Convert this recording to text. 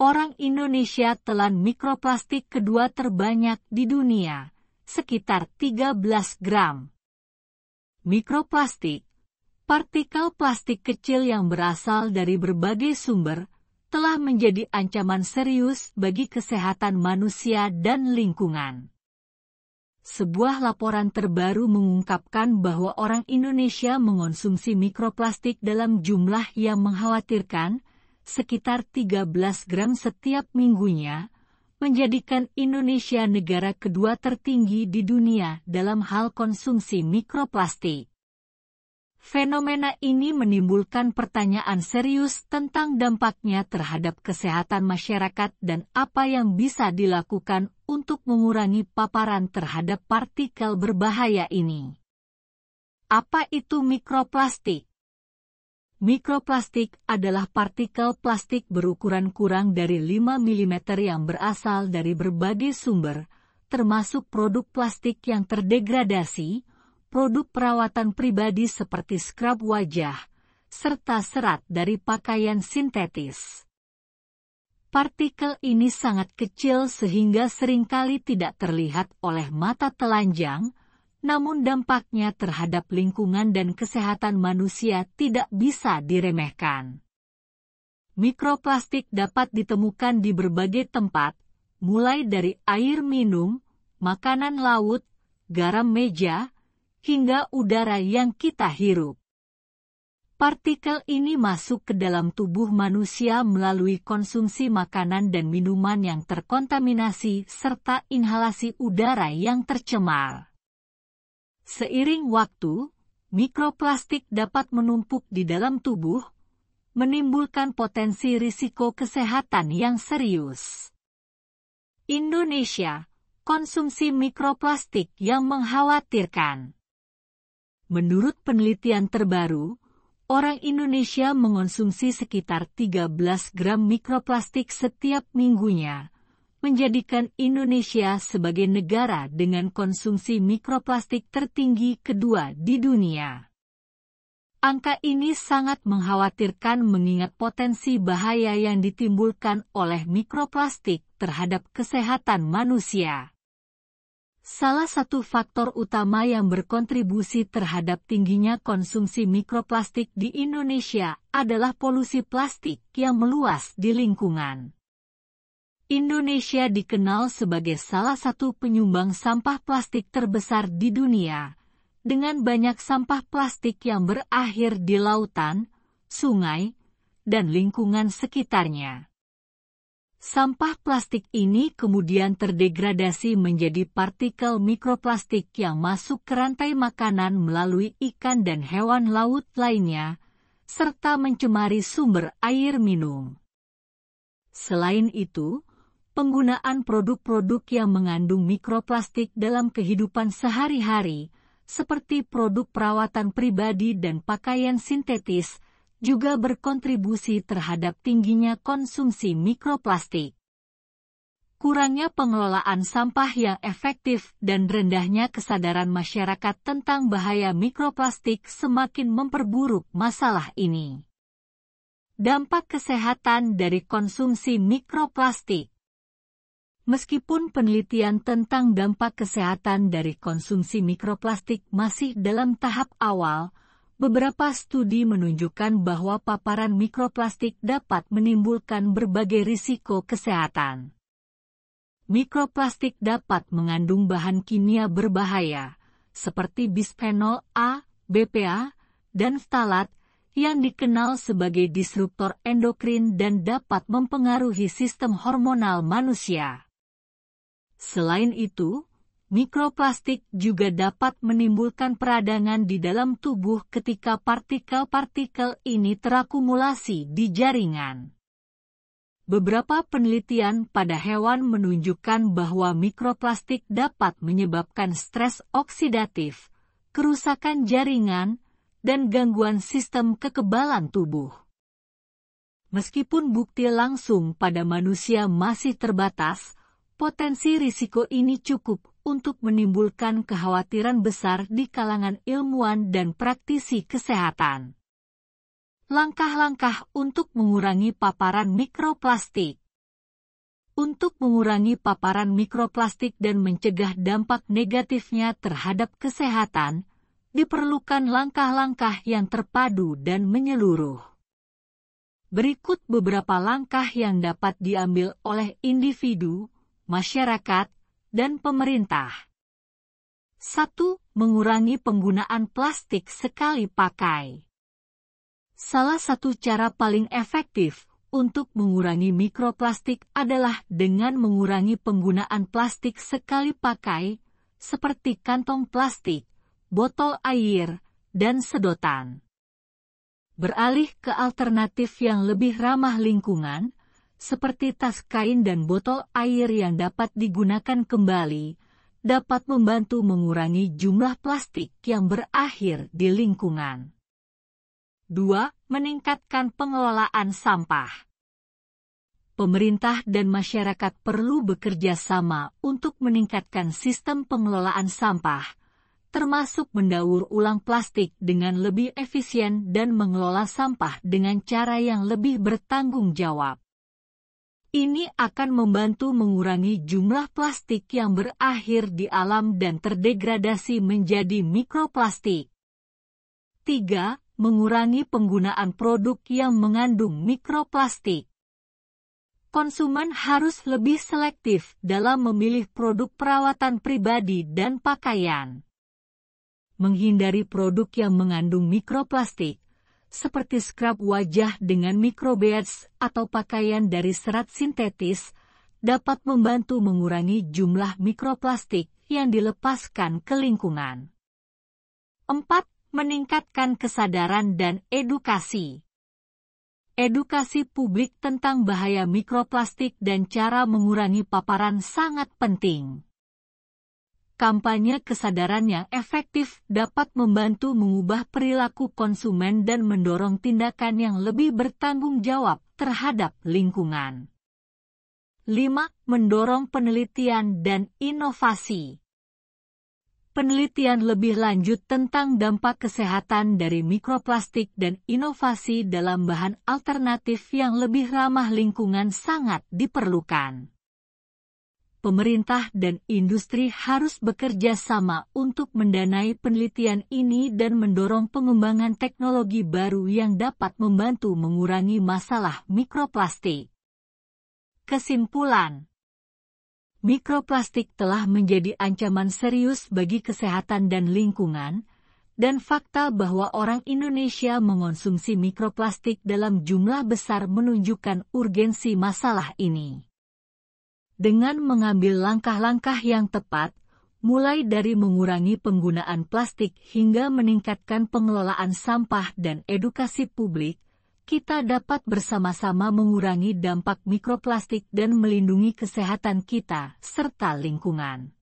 orang Indonesia telan mikroplastik kedua terbanyak di dunia, sekitar 13 gram. Mikroplastik, partikel plastik kecil yang berasal dari berbagai sumber, telah menjadi ancaman serius bagi kesehatan manusia dan lingkungan. Sebuah laporan terbaru mengungkapkan bahwa orang Indonesia mengonsumsi mikroplastik dalam jumlah yang mengkhawatirkan, sekitar 13 gram setiap minggunya, menjadikan Indonesia negara kedua tertinggi di dunia dalam hal konsumsi mikroplastik. Fenomena ini menimbulkan pertanyaan serius tentang dampaknya terhadap kesehatan masyarakat dan apa yang bisa dilakukan untuk mengurangi paparan terhadap partikel berbahaya ini. Apa itu mikroplastik? Mikroplastik adalah partikel plastik berukuran kurang dari 5 mm yang berasal dari berbagai sumber, termasuk produk plastik yang terdegradasi, produk perawatan pribadi seperti skrub wajah, serta serat dari pakaian sintetis. Partikel ini sangat kecil sehingga seringkali tidak terlihat oleh mata telanjang, namun dampaknya terhadap lingkungan dan kesehatan manusia tidak bisa diremehkan. Mikroplastik dapat ditemukan di berbagai tempat, mulai dari air minum, makanan laut, garam meja, hingga udara yang kita hirup. Partikel ini masuk ke dalam tubuh manusia melalui konsumsi makanan dan minuman yang terkontaminasi serta inhalasi udara yang tercemar. Seiring waktu, mikroplastik dapat menumpuk di dalam tubuh, menimbulkan potensi risiko kesehatan yang serius. Indonesia, konsumsi mikroplastik yang mengkhawatirkan. Menurut penelitian terbaru, orang Indonesia mengonsumsi sekitar 13 gram mikroplastik setiap minggunya, menjadikan Indonesia sebagai negara dengan konsumsi mikroplastik tertinggi kedua di dunia. Angka ini sangat mengkhawatirkan mengingat potensi bahaya yang ditimbulkan oleh mikroplastik terhadap kesehatan manusia. Salah satu faktor utama yang berkontribusi terhadap tingginya konsumsi mikroplastik di Indonesia adalah polusi plastik yang meluas di lingkungan. Indonesia dikenal sebagai salah satu penyumbang sampah plastik terbesar di dunia, dengan banyak sampah plastik yang berakhir di lautan, sungai, dan lingkungan sekitarnya. Sampah plastik ini kemudian terdegradasi menjadi partikel mikroplastik yang masuk ke rantai makanan melalui ikan dan hewan laut lainnya, serta mencemari sumber air minum. Selain itu, penggunaan produk-produk yang mengandung mikroplastik dalam kehidupan sehari-hari, seperti produk perawatan pribadi dan pakaian sintetis, juga berkontribusi terhadap tingginya konsumsi mikroplastik. Kurangnya pengelolaan sampah yang efektif dan rendahnya kesadaran masyarakat tentang bahaya mikroplastik semakin memperburuk masalah ini. Dampak kesehatan dari konsumsi mikroplastik. Meskipun penelitian tentang dampak kesehatan dari konsumsi mikroplastik masih dalam tahap awal, beberapa studi menunjukkan bahwa paparan mikroplastik dapat menimbulkan berbagai risiko kesehatan. Mikroplastik dapat mengandung bahan kimia berbahaya, seperti bisphenol A, BPA, dan ftalat, yang dikenal sebagai disruptor endokrin dan dapat mempengaruhi sistem hormonal manusia. Selain itu, mikroplastik juga dapat menimbulkan peradangan di dalam tubuh ketika partikel-partikel ini terakumulasi di jaringan. Beberapa penelitian pada hewan menunjukkan bahwa mikroplastik dapat menyebabkan stres oksidatif, kerusakan jaringan, dan gangguan sistem kekebalan tubuh. Meskipun bukti langsung pada manusia masih terbatas, potensi risiko ini cukup untuk menimbulkan kekhawatiran besar di kalangan ilmuwan dan praktisi kesehatan. Langkah-langkah untuk mengurangi paparan mikroplastik. Untuk mengurangi paparan mikroplastik dan mencegah dampak negatifnya terhadap kesehatan, diperlukan langkah-langkah yang terpadu dan menyeluruh. Berikut beberapa langkah yang dapat diambil oleh individu, masyarakat, dan pemerintah. 1. Mengurangi penggunaan plastik sekali pakai. Salah satu cara paling efektif untuk mengurangi mikroplastik adalah dengan mengurangi penggunaan plastik sekali pakai, seperti kantong plastik, botol air, dan sedotan. Beralih ke alternatif yang lebih ramah lingkungan, seperti tas kain dan botol air yang dapat digunakan kembali, dapat membantu mengurangi jumlah plastik yang berakhir di lingkungan. 2. Meningkatkan pengelolaan sampah. Pemerintah dan masyarakat perlu bekerja sama untuk meningkatkan sistem pengelolaan sampah, termasuk mendaur ulang plastik dengan lebih efisien dan mengelola sampah dengan cara yang lebih bertanggung jawab. Ini akan membantu mengurangi jumlah plastik yang berakhir di alam dan terdegradasi menjadi mikroplastik. 3. Mengurangi penggunaan produk yang mengandung mikroplastik. Konsumen harus lebih selektif dalam memilih produk perawatan pribadi dan pakaian. Menghindari produk yang mengandung mikroplastik, seperti scrub wajah dengan microbeads atau pakaian dari serat sintetis, dapat membantu mengurangi jumlah mikroplastik yang dilepaskan ke lingkungan. 4. Meningkatkan kesadaran dan edukasi. Edukasi publik tentang bahaya mikroplastik dan cara mengurangi paparan sangat penting. Kampanye kesadaran yang efektif dapat membantu mengubah perilaku konsumen dan mendorong tindakan yang lebih bertanggung jawab terhadap lingkungan. 5. Mendorong penelitian dan inovasi. Penelitian lebih lanjut tentang dampak kesehatan dari mikroplastik dan inovasi dalam bahan alternatif yang lebih ramah lingkungan sangat diperlukan. Pemerintah dan industri harus bekerja sama untuk mendanai penelitian ini dan mendorong pengembangan teknologi baru yang dapat membantu mengurangi masalah mikroplastik. Kesimpulan: mikroplastik telah menjadi ancaman serius bagi kesehatan dan lingkungan, dan fakta bahwa orang Indonesia mengonsumsi mikroplastik dalam jumlah besar menunjukkan urgensi masalah ini. Dengan mengambil langkah-langkah yang tepat, mulai dari mengurangi penggunaan plastik hingga meningkatkan pengelolaan sampah dan edukasi publik, kita dapat bersama-sama mengurangi dampak mikroplastik dan melindungi kesehatan kita serta lingkungan.